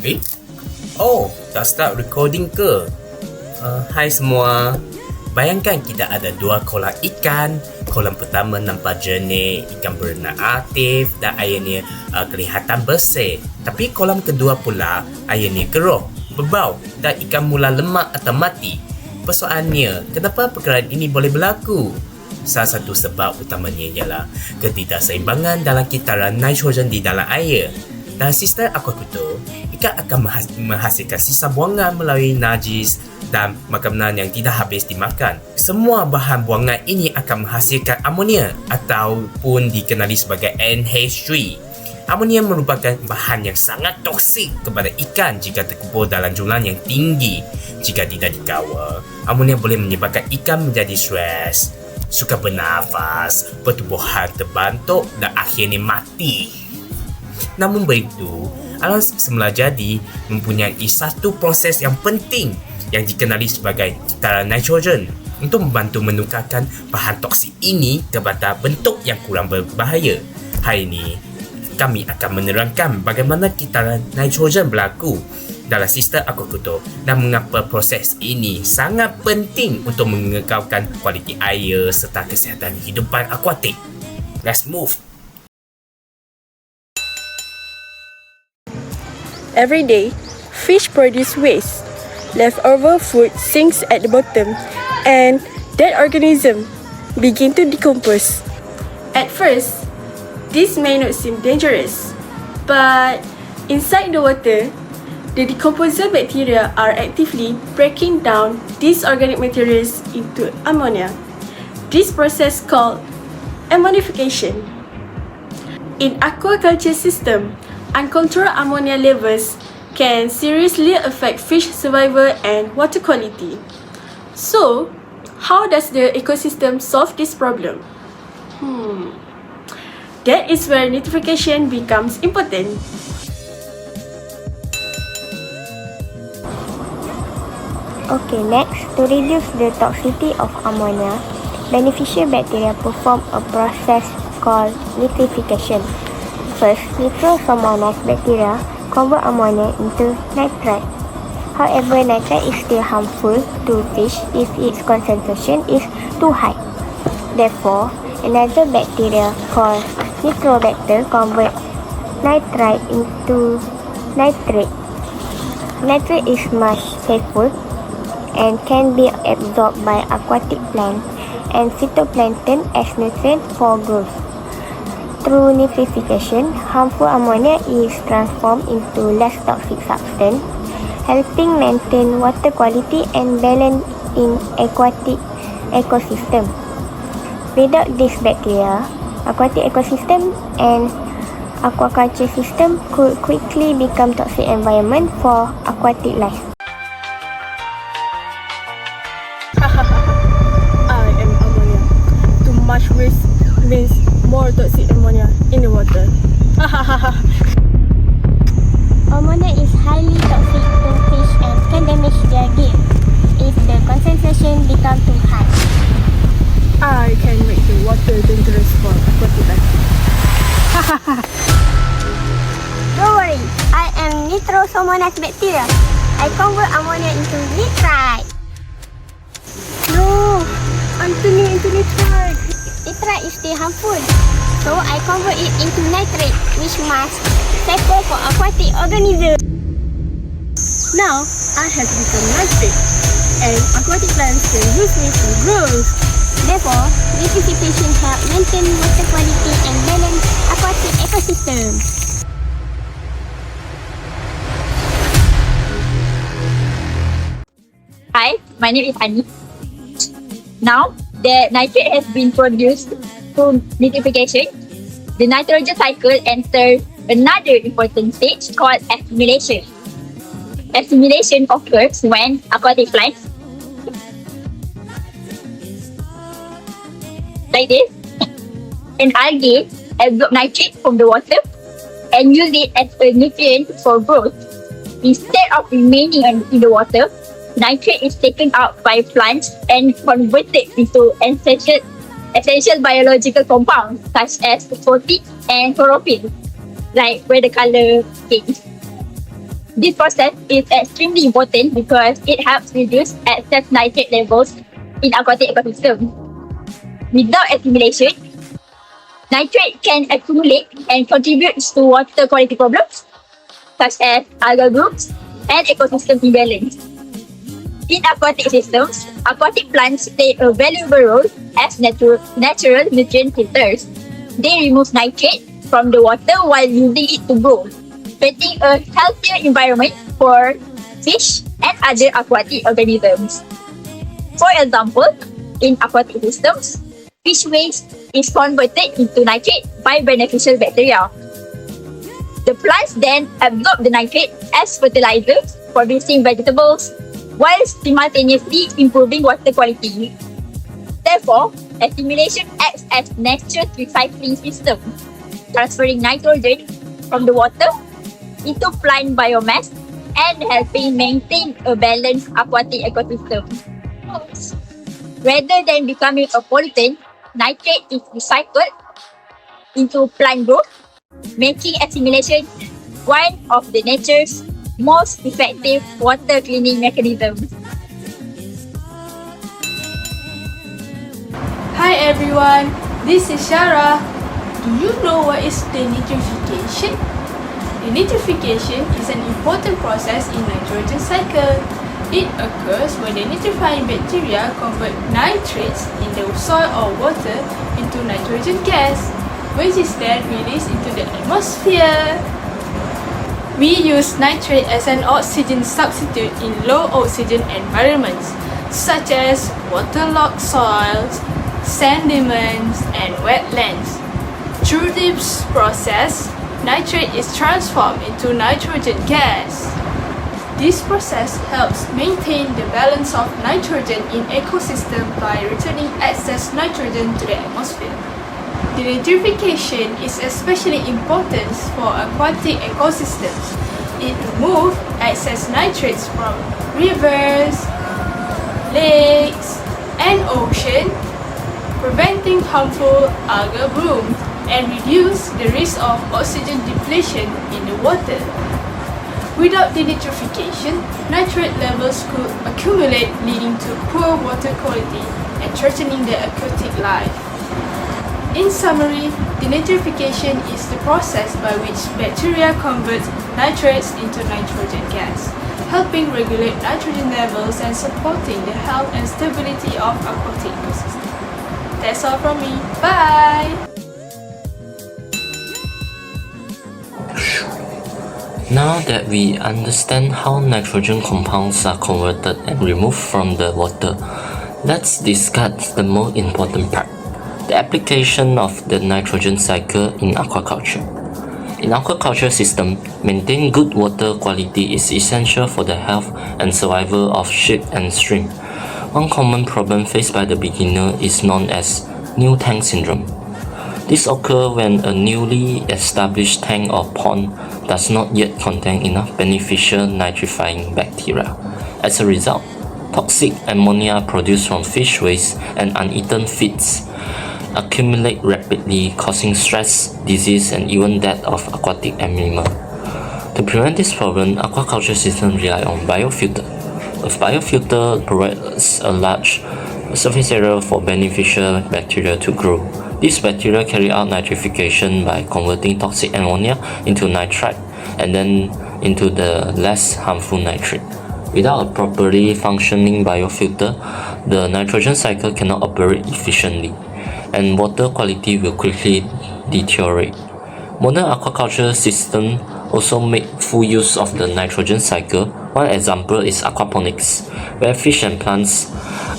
Eh? Oh, dah start recording ke? Hai semua. Bayangkan kita ada dua kolam ikan. Kolam pertama nampak jernih, ikan berenang aktif dan airnya kelihatan bersih. Tapi kolam kedua pula, airnya keruh, berbau dan ikan mula lemak atau mati. Persoalannya, kenapa perkara ini boleh berlaku? Salah satu sebab utamanya ialah ketidakseimbangan dalam kitaran nitrogen di dalam air. Dalam sistem akuakultur, ikan akan menghasilkan sisa buangan melalui najis dan makanan yang tidak habis dimakan. Semua bahan buangan ini akan menghasilkan amonia ataupun dikenali sebagai NH3. Amonia merupakan bahan yang sangat toksik kepada ikan jika terkumpul dalam jumlah yang tinggi. Jika tidak dikawal, amonia boleh menyebabkan ikan menjadi stres, sukar bernafas, pertubuhan terbantuk dan akhirnya mati. Namun begitu, alam semula jadi mempunyai satu proses yang penting yang dikenali sebagai kitaran nitrogen untuk membantu menukarkan bahan toksik ini kepada bentuk yang kurang berbahaya. Hari ini, kami akan menerangkan bagaimana kitaran nitrogen berlaku dalam sistem akuakultur dan mengapa proses ini sangat penting untuk mengekalkan kualiti air serta kesihatan hidupan akuatik. Let's move! Every day, fish produce waste. Leftover food sinks at the bottom and dead organisms begin to decompose. At first, this may not seem dangerous, but inside the water, the decomposer bacteria are actively breaking down these organic materials into ammonia. This process called ammonification. In aquaculture system, uncontrolled ammonia levels can seriously affect fish survival and water quality. So, how does the ecosystem solve this problem? That is where nitrification becomes important. Okay, next, to reduce the toxicity of ammonia, beneficial bacteria perform a process called nitrification. First, nitrosomonas bacteria convert ammonia into nitrite. However, nitrite is still harmful to fish if its concentration is too high. Therefore, another bacteria called nitrobacter convert nitrite into nitrate. Nitrate is much safer and can be absorbed by aquatic plants and phytoplankton as nutrient for growth. Through nitrification, harmful ammonia is transformed into less toxic substance, helping maintain water quality and balance in aquatic ecosystem. Without this bacteria, aquatic ecosystem and aquaculture system could quickly become toxic environment for aquatic life. I am ammonia. Too much waste means more toxic ammonia in the water. Ammonia is highly toxic to fish and can damage their gill if the concentration becomes too high. I can make the water dangerous for aquatic life. Don't worry, I am nitrosomonas bacteria. I convert ammonia into nitrite. No, I'm turning into nitrite. Nitrite is still harmful, so I convert it into nitrate, which must safer for aquatic organisms. Now, I have become nitrate, and aquatic plants can use me for growth. Therefore, nitrification helps maintain water quality and balance aquatic ecosystem. Hi, my name is Ani. Now, the nitrate has been produced through nitrification. The nitrogen cycle enters another important stage called assimilation. Assimilation occurs when aquatic plants, like this, and algae absorb nitrate from the water and use it as a nutrient for growth. Instead of remaining in the water, nitrate is taken out by plants and converted into essential biological compounds such as protein and chlorophyll, like where the color pink. This process is extremely important because it helps reduce excess nitrate levels in aquatic ecosystem. Without assimilation, nitrate can accumulate and contribute to water quality problems such as algal blooms and ecosystem imbalance. In aquatic systems, aquatic plants play a valuable role as natural nutrient filters. They remove nitrate from the water while using it to grow, creating a healthier environment for fish and other aquatic organisms. For example, in aquatic systems, fish waste is converted into nitrate by beneficial bacteria. The plants then absorb the nitrate as fertilizers, producing vegetables, while simultaneously improving water quality. Therefore, assimilation acts as natural recycling system, transferring nitrogen from the water into plant biomass and helping maintain a balanced aquatic ecosystem. Rather than becoming a pollutant, nitrate is recycled into plant growth, making assimilation one of the nature's most effective water cleaning mechanisms. Hi everyone, this is Shara. Do you know what is denitrification? Denitrification is an important process in nitrogen cycle. It occurs when the nitrifying bacteria convert nitrates in the soil or water into nitrogen gas, which is then released into the atmosphere. We use nitrate as an oxygen substitute in low oxygen environments, such as waterlogged soils, sediments, and wetlands. Through this process, nitrate is transformed into nitrogen gas. This process helps maintain the balance of nitrogen in ecosystem by returning excess nitrogen to the atmosphere. Denitrification is especially important for aquatic ecosystems. It removes excess nitrates from rivers, lakes, and oceans, preventing harmful algal blooms and reduce the risk of oxygen depletion in the water. Without denitrification, nitrate levels could accumulate, leading to poor water quality and threatening the aquatic life. In summary, denitrification is the process by which bacteria convert nitrates into nitrogen gas, helping regulate nitrogen levels and supporting the health and stability of aquatic ecosystem. That's all from me. Bye! Now that we understand how nitrogen compounds are converted and removed from the water, let's discuss the most important part, the application of the nitrogen cycle in aquaculture. In aquaculture system, maintaining good water quality is essential for the health and survival of fish and shrimp. One common problem faced by the beginner is known as new tank syndrome. This occurs when a newly established tank or pond does not yet contain enough beneficial nitrifying bacteria. As a result, toxic ammonia produced from fish waste and uneaten feeds accumulate rapidly, causing stress, disease, and even death of aquatic animals. To prevent this problem, aquaculture systems rely on biofilter. A biofilter provides a large surface area for beneficial bacteria to grow. These bacteria carry out nitrification by converting toxic ammonia into nitrite and then into the less harmful nitrate. Without a properly functioning biofilter, the nitrogen cycle cannot operate efficiently, and water quality will quickly deteriorate. Modern aquaculture systems also make full use of the nitrogen cycle. One example is aquaponics, where fish and plants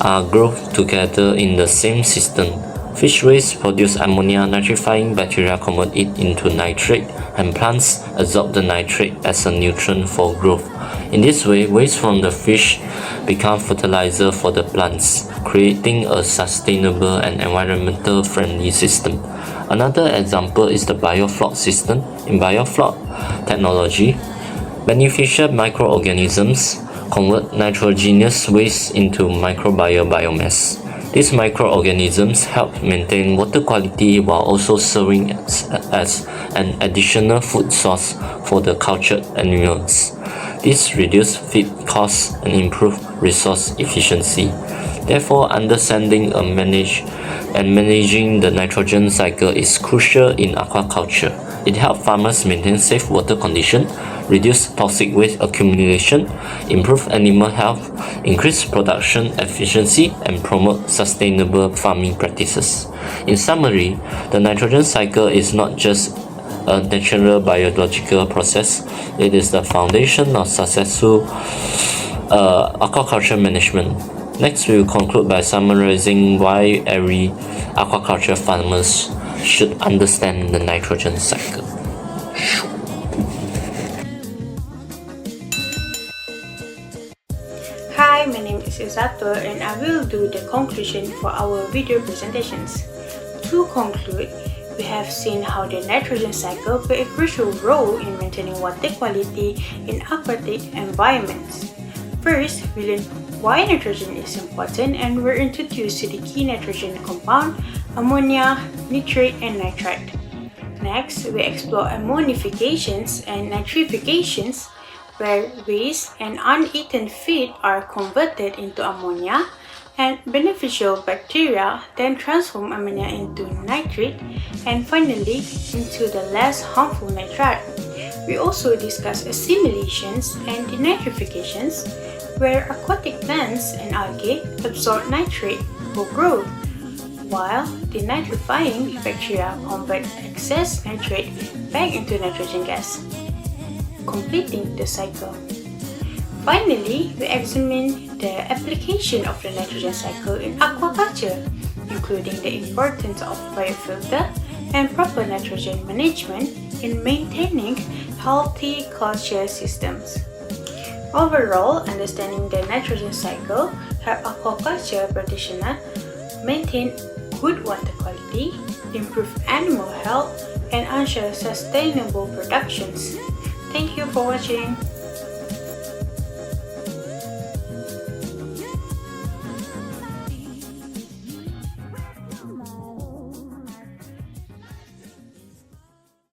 are grown together in the same system. Fish waste produce ammonia, nitrifying bacteria convert it into nitrate, and plants absorb the nitrate as a nutrient for growth. In this way, waste from the fish become fertilizer for the plants, creating a sustainable and environmental friendly system. Another example is the biofloc system. In biofloc technology, beneficial microorganisms convert nitrogenous waste into microbial biomass. These microorganisms help maintain water quality while also serving as an additional food source for the cultured animals. This reduces feed costs and improves resource efficiency. Therefore, understanding and managing the nitrogen cycle is crucial in aquaculture. It helps farmers maintain safe water conditions, reduce toxic waste accumulation, improve animal health, increase production efficiency, and promote sustainable farming practices. In summary, the nitrogen cycle is not just a natural biological process, it is the foundation of successful aquaculture management. Next, we will conclude by summarizing why every aquaculture farmers should understand the nitrogen cycle. Hi, my name is Izato and I will do the conclusion for our video presentations. To conclude, we have seen how the nitrogen cycle plays a crucial role in maintaining water quality in aquatic environments. First, we learned why nitrogen is important and were introduced to the key nitrogen compound, ammonia, nitrate, and nitrite. Next, we explore ammonifications and nitrifications, where waste and uneaten feed are converted into ammonia, and beneficial bacteria then transform ammonia into nitrate, and finally into the less harmful nitrite. We also discuss assimilations and denitrifications, where aquatic plants and algae absorb nitrate for growth, while denitrifying bacteria convert excess nitrate back into nitrogen gas, completing the cycle. Finally, we examine the application of the nitrogen cycle in aquaculture, including the importance of biofilter and proper nitrogen management in maintaining healthy culture systems. Overall, understanding the nitrogen cycle helps aquaculture practitioners maintain good water quality, improve animal health, and ensure sustainable productions. Thank you for watching.